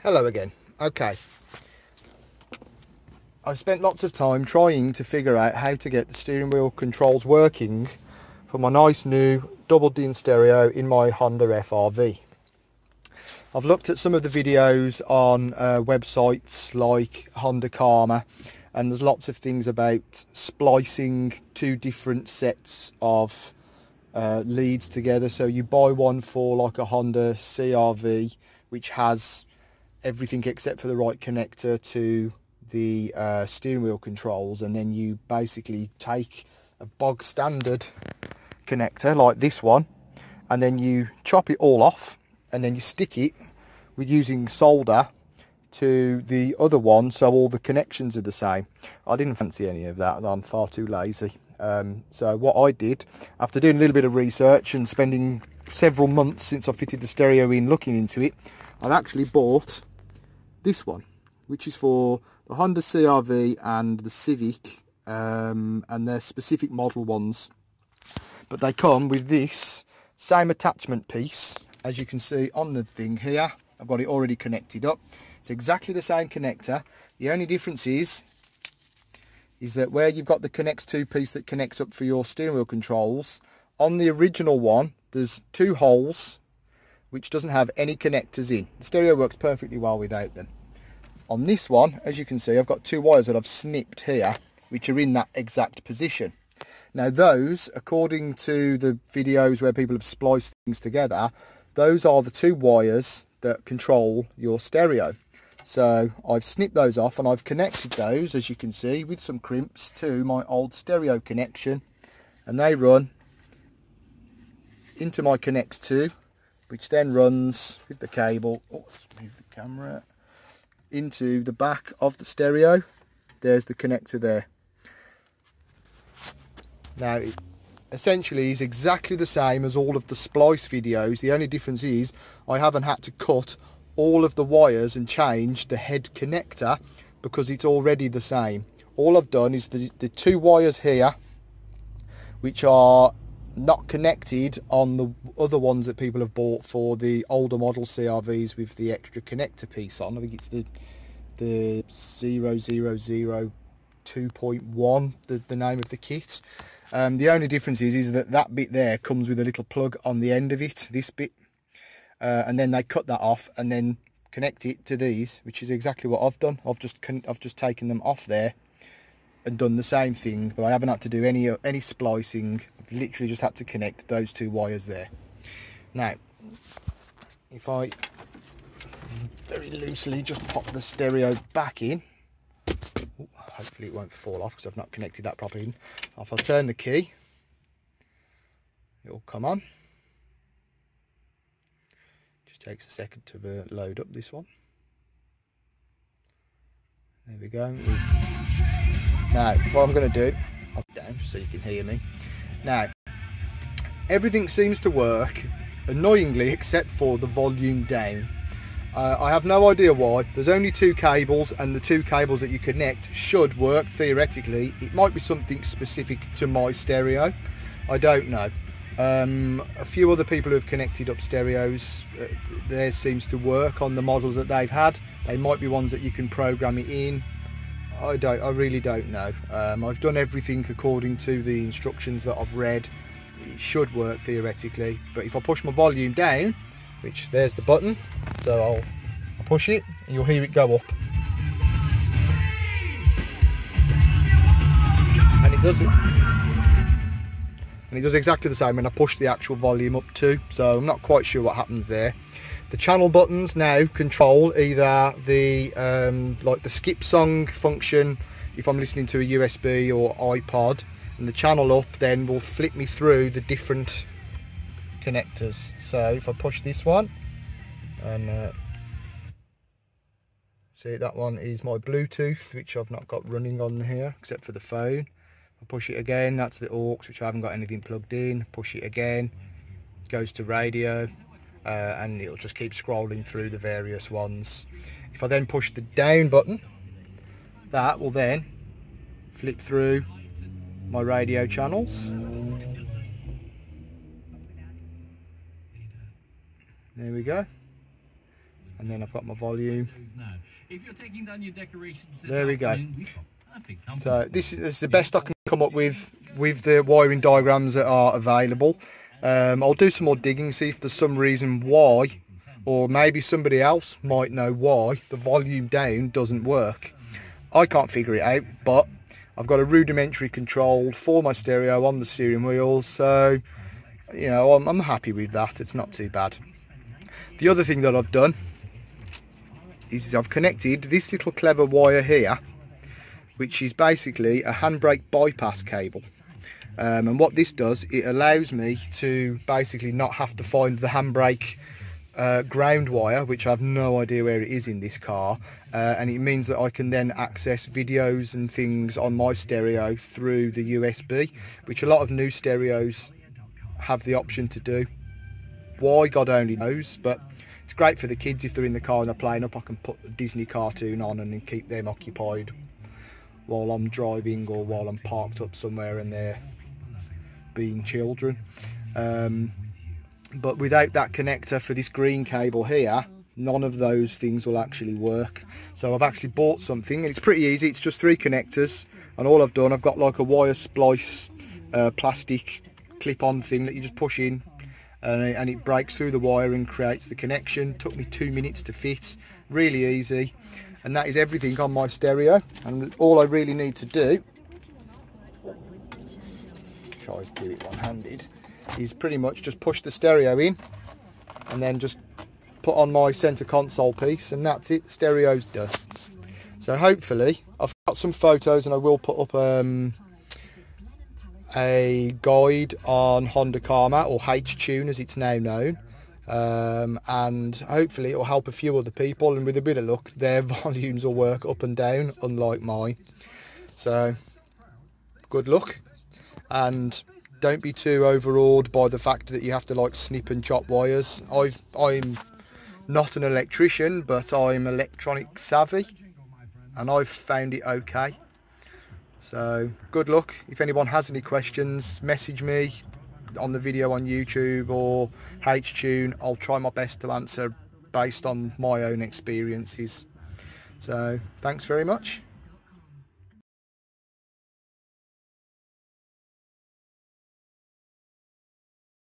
Hello again. Okay, I've spent lots of time trying to figure out how to get the steering wheel controls working for my nice new double din stereo in my Honda FR-V. I've looked at some of the videos on websites like Honda Karma, and there's lots of things about splicing two different sets of leads together. So you buy one for like a Honda CR-V, which has everything except for the right connector to the steering wheel controls, and then you basically take a bog standard connector like this one, and then you chop it all off, and then you stick it with using solder to the other one so all the connections are the same. I didn't fancy any of that, I'm far too lazy. So what I did, after doing a little bit of research and spending several months since I fitted the stereo in looking into it, I've actually bought this one, which is for the Honda CR-V and the Civic, and they're specific model ones, but they come with this same attachment piece as you can see on the thing here. I've got it already connected up. It's exactly the same connector. The only difference is that where you've got the connects to piece that connects up for your steering wheel controls, on the original one there's two holes which doesn't have any connectors in. The stereo works perfectly well without them. On this one, as you can see, I've got two wires that I've snipped here, which are in that exact position. Now those, according to the videos where people have spliced things together, those are the two wires that control your stereo. So I've snipped those off and I've connected those, as you can see, with some crimps to my old stereo connection, and they run into my Connect 2, which then runs with the cable, let's move the camera, into the back of the stereo. There's the connector there. Now it essentially is exactly the same as all of the splice videos. The only difference is I haven't had to cut all of the wires and change the head connector because it's already the same. All I've done is the two wires here, which are not connected on the other ones that people have bought for the older model CR-Vs with the extra connector piece on. I think it's the 0002.1, the name of the kit. The only difference is that bit there comes with a little plug on the end of it, this bit, and then they cut that off and then connect it to these, which is exactly what I've done. I've just taken them off there and done the same thing, but I haven't had to do any splicing. I've literally just had to connect those two wires there. Now, if I very loosely just pop the stereo back in, hopefully it won't fall off because I've not connected that properly. If I turn the key, it'll come on. Just takes a second to load up this one. There we go. Now, what I'm going to do, I'll put it down so you can hear me. Now, everything seems to work annoyingly except for the volume down. I have no idea why. There's only two cables, and the two cables that you connect should work theoretically. It might be something specific to my stereo, I don't know. A few other people who have connected up stereos, theirs seems to work on the models that they've had. They might be ones that you can program it in. I really don't know. I've done everything according to the instructions that I've read. It should work theoretically, but if I push my volume down, which there's the button, so I'll push it and you'll hear it go up, and it does exactly the same when I push the actual volume up too. So I'm not quite sure what happens there. The channel buttons now control either the like the skip song function if I'm listening to a USB or iPod, and the channel up then will flip me through the different connectors. So if I push this one, and see, that one is my Bluetooth, which I've not got running on here except for the phone. I push it again, that's the aux, which I haven't got anything plugged in. Push it again, it goes to radio, and it'll just keep scrolling through the various ones. If I then push the down button, that will then flip through my radio channels. There we go. and then I've got my volume. If you're taking down your decorations this There we go. afternoon, So this is the best I can come up with the wiring diagrams that are available. I'll do some more digging, see if there's some reason why, or maybe somebody else might know why the volume down doesn't work. I can't figure it out, but I've got a rudimentary control for my stereo on the steering wheel, so you know, I'm happy with that. It's not too bad. The other thing that I've done is I've connected this little clever wire here, which is basically a handbrake bypass cable. And what this does, it allows me to basically not have to find the handbrake ground wire, which I have no idea where it is in this car, and it means that I can then access videos and things on my stereo through the USB, which a lot of new stereos have the option to do. Why, God only knows, but it's great for the kids if they're in the car and they're playing up. I can put a Disney cartoon on and then keep them occupied while I'm driving or while I'm parked up somewhere and they're being children. But without that connector for this green cable here, none of those things will actually work. So I've actually bought something, and it's pretty easy. It's just 3 connectors, and all I've done, I've got like a wire splice plastic clip-on thing that you just push in, and it breaks through the wire and creates the connection. Took me 2 minutes to fit, really easy. And that is everything on my stereo, and all I really need to do, try to do it one-handed, is pretty much just push the stereo in and then just put on my center console piece, and that's it. Stereo's done. So hopefully, I've got some photos, and I will put up a guide on Honda Karma, or H-Tune as it's now known, and hopefully it will help a few other people, and with a bit of luck their volumes will work up and down, unlike mine. So good luck, and don't be too overawed by the fact that you have to like snip and chop wires. I'm not an electrician, but I'm electronic savvy, and I've found it okay. So good luck. If anyone has any questions, message me on the video on YouTube or H-Tune. I'll try my best to answer based on my own experiences. So thanks very much.